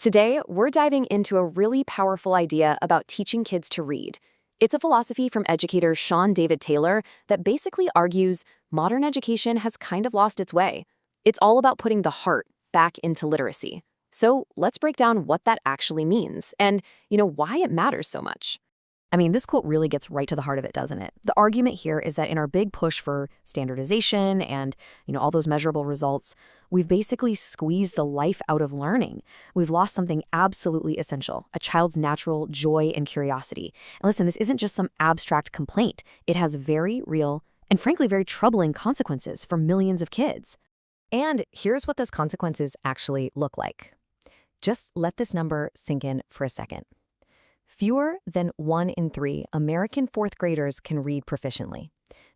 Today, we're diving into a really powerful idea about teaching kids to read. It's a philosophy from educator Sean David Taylor that basically argues modern education has kind of lost its way. It's all about putting the heart back into literacy. So let's break down what that actually means and, why it matters so much. I mean, this quote really gets right to the heart of it, doesn't it? The argument here is that in our big push for standardization and, all those measurable results, we've basically squeezed the life out of learning. We've lost something absolutely essential, a child's natural joy and curiosity. And listen, this isn't just some abstract complaint. It has very real and frankly very troubling consequences for millions of kids. And here's what those consequences actually look like. Just let this number sink in for a second. Fewer than 1 in 3 American fourth graders can read proficiently.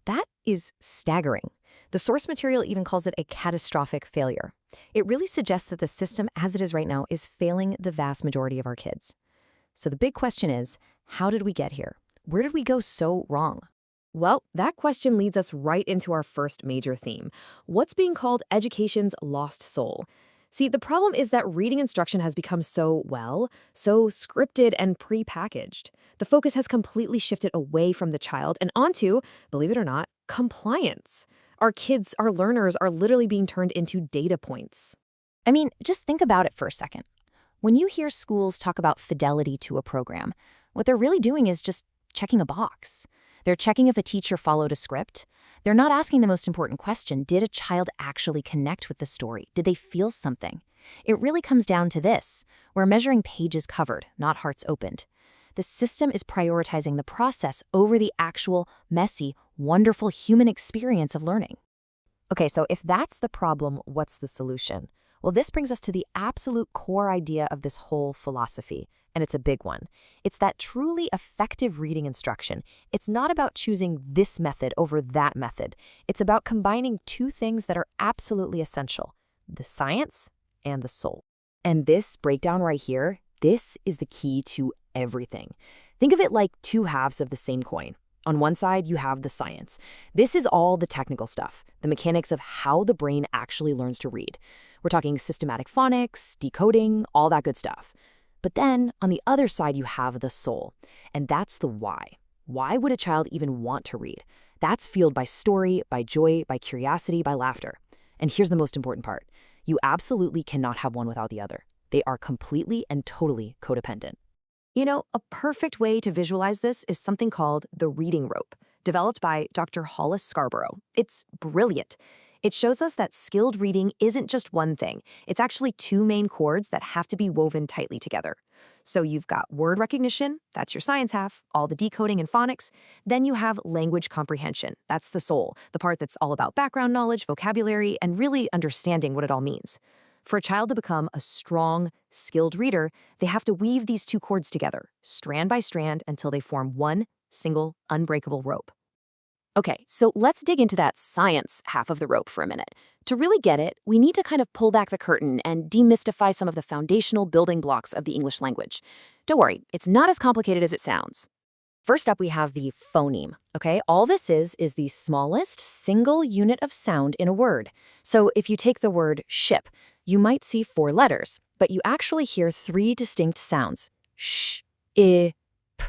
That is staggering. The source material even calls it a catastrophic failure. It really suggests that the system as it is right now is failing the vast majority of our kids. So the big question is, how did we get here? Where did we go so wrong? Well, that question leads us right into our first major theme, what's being called education's lost soul. See, the problem is that reading instruction has become so scripted and pre-packaged. The focus has completely shifted away from the child and onto, believe it or not, compliance. Our kids, our learners, are literally being turned into data points. I mean, just think about it for a second. When you hear schools talk about fidelity to a program, what they're really doing is just checking a box. They're checking if a teacher followed a script. They're not asking the most important question, did a child actually connect with the story? Did they feel something? It really comes down to this. We're measuring pages covered, not hearts opened. The system is prioritizing the process over the actual, messy, wonderful human experience of learning. Okay, so if that's the problem, what's the solution? Well, this brings us to the absolute core idea of this whole philosophy, and it's a big one. It's that truly effective reading instruction. It's not about choosing this method over that method. It's about combining two things that are absolutely essential, the science and the soul. And this breakdown right here, this is the key to everything. Think of it like two halves of the same coin. On one side, you have the science. This is all the technical stuff, the mechanics of how the brain actually learns to read. We're talking systematic phonics, decoding, all that good stuff. But then, on the other side, you have the soul. And that's the why. Why would a child even want to read? That's fueled by story, by joy, by curiosity, by laughter. And here's the most important part. You absolutely cannot have one without the other. They are completely and totally codependent. A perfect way to visualize this is something called the reading rope, developed by Dr. Hollis Scarborough. It's brilliant. It shows us that skilled reading isn't just one thing. It's actually two main cords that have to be woven tightly together. So you've got word recognition, that's your science half, all the decoding and phonics. Then you have language comprehension, that's the soul, the part that's all about background knowledge, vocabulary, and really understanding what it all means. For a child to become a strong, skilled reader, they have to weave these two cords together, strand by strand, until they form one single, unbreakable rope. Okay, so let's dig into that science half of the rope for a minute. To really get it, we need to kind of pull back the curtain and demystify some of the foundational building blocks of the English language. Don't worry, it's not as complicated as it sounds. First up, we have the phoneme, okay? All this is the smallest single unit of sound in a word. So if you take the word ship, you might see 4 letters, but you actually hear 3 distinct sounds, sh, I, p.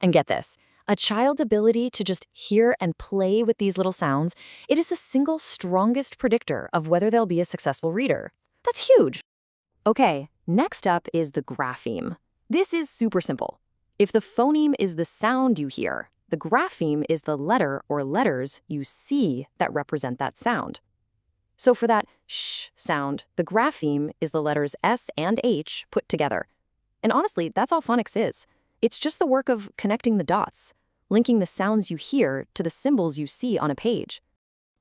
And get this, a child's ability to just hear and play with these little sounds, it is the single strongest predictor of whether they'll be a successful reader. That's huge. Okay, next up is the grapheme. This is super simple. If the phoneme is the sound you hear, the grapheme is the letter or letters you see that represent that sound. So for that sh sound, the grapheme is the letters S and H put together. And honestly, that's all phonics is. It's just the work of connecting the dots, linking the sounds you hear to the symbols you see on a page.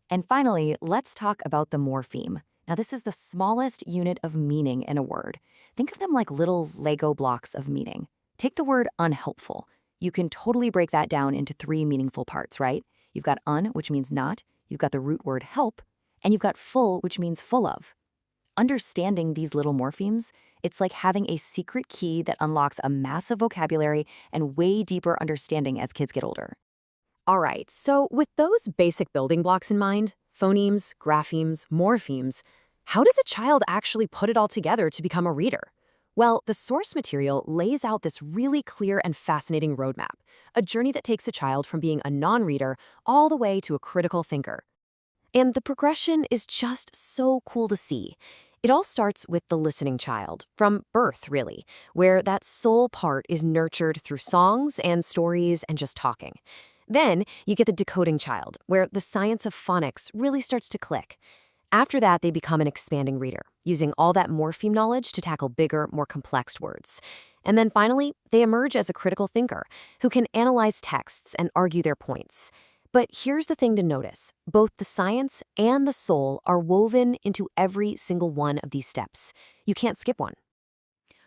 And finally, let's talk about the morpheme. Now, this is the smallest unit of meaning in a word. Think of them like little Lego blocks of meaning. Take the word unhelpful. You can totally break that down into 3 meaningful parts, right? You've got un, which means not. You've got the root word help. And you've got full, which means full of. Understanding these little morphemes, it's like having a secret key that unlocks a massive vocabulary and way deeper understanding as kids get older. All right, so with those basic building blocks in mind, phonemes, graphemes, morphemes, how does a child actually put it all together to become a reader? Well, the source material lays out this really clear and fascinating roadmap, a journey that takes a child from being a non-reader all the way to a critical thinker. And the progression is just so cool to see. It all starts with the listening child, from birth, really, where that soul part is nurtured through songs and stories and just talking. Then you get the decoding child, where the science of phonics really starts to click. After that, they become an expanding reader, using all that morpheme knowledge to tackle bigger, more complex words. And then finally, they emerge as a critical thinker who can analyze texts and argue their points. But here's the thing to notice. Both the science and the soul are woven into every single one of these steps. You can't skip one.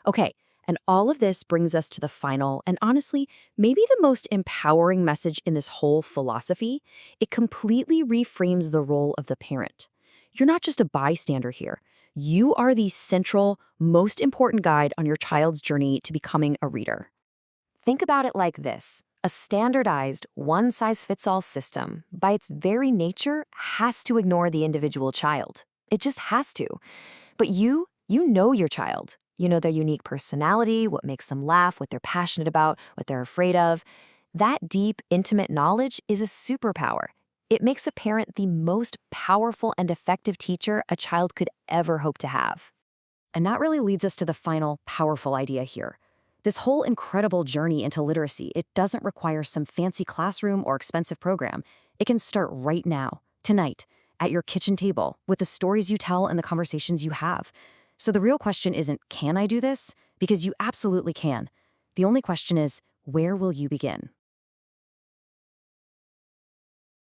Okay, and all of this brings us to the final and honestly, maybe the most empowering message in this whole philosophy. It completely reframes the role of the parent. You're not just a bystander here. You are the central, most important guide on your child's journey to becoming a reader. Think about it like this. A standardized, one-size-fits-all system, by its very nature, has to ignore the individual child. It just has to. But you know your child. You know their unique personality, what makes them laugh, what they're passionate about, what they're afraid of. That deep, intimate knowledge is a superpower. It makes a parent the most powerful and effective teacher a child could ever hope to have. And that really leads us to the final, powerful idea here. This whole incredible journey into literacy, it doesn't require some fancy classroom or expensive program. It can start right now, tonight, at your kitchen table, with the stories you tell and the conversations you have. So the real question isn't, can I do this? Because you absolutely can. The only question is, where will you begin?